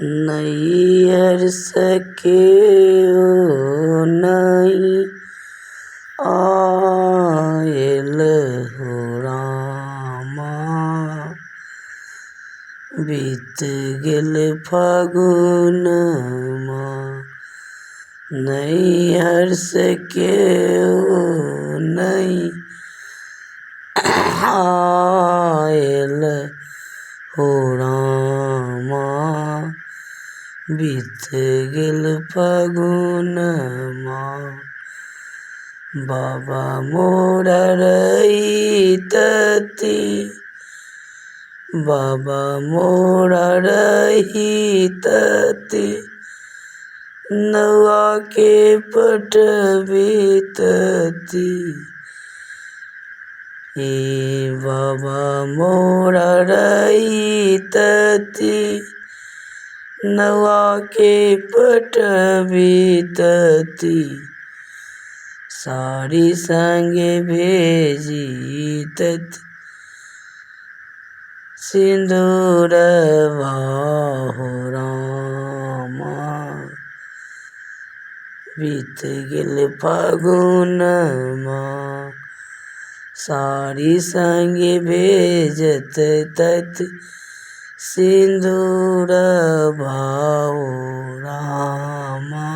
नैहर सके ओ नहीं आयल हो रामा। बीत गेल फागुनमा नैहर सके ओ नहीं आयल हो रामा। बीत गेल फागुनमा बाबा मोरा रहितति। बाबा मोरा रहितति नौआ के पटबितति। हे बाबा मोरा रहितति नौआ के पटबितति। साड़ी संगे भेजितति सिंदूरवा हो रामा। बीत गेल फागुनमा साड़ी संगे भेजत तति सिंदूरवा हो रामा।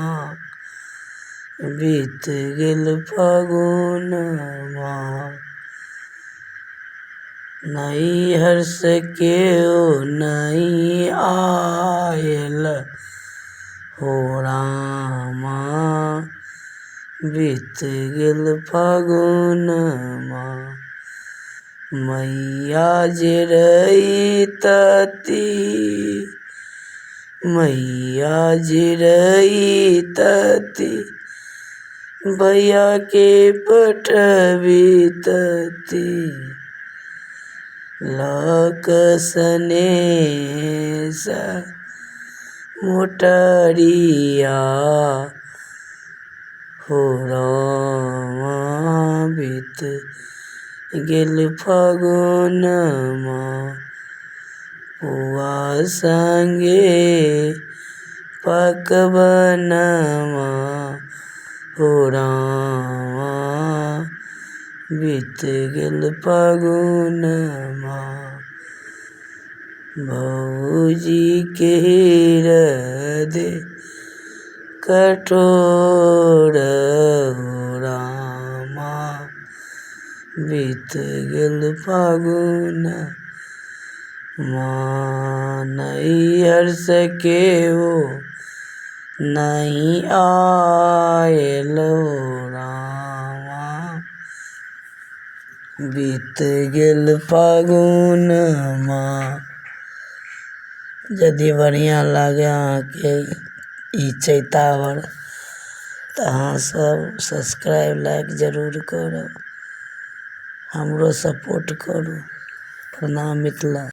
बीत गेल फागुनमा नैहर सके ओ नहीं आयल हो रामा। बीत गेल फागुनमा मैया जे रहितति। मैया जे रहितति भैया के पटबितति। लक सनेस मोटरिया हो रामा। बीत गेल फागुनमा पुआ संगे पकवनमा हो रामा। बीत गेल फागुनमा भौजी के हृदय कठोर हो रामा। बीत गेल फागुनमा नैहर सके ओ नहीं आयल हो रामा। बीत गेल फागुनमा। यदि बढ़िया लागे अहाँके ई चैतावर तऽ अहाँ सब सब्सक्राइब लाइक जरूर करब। हमरो सपोर्ट करू। प्रणाम मिथिला।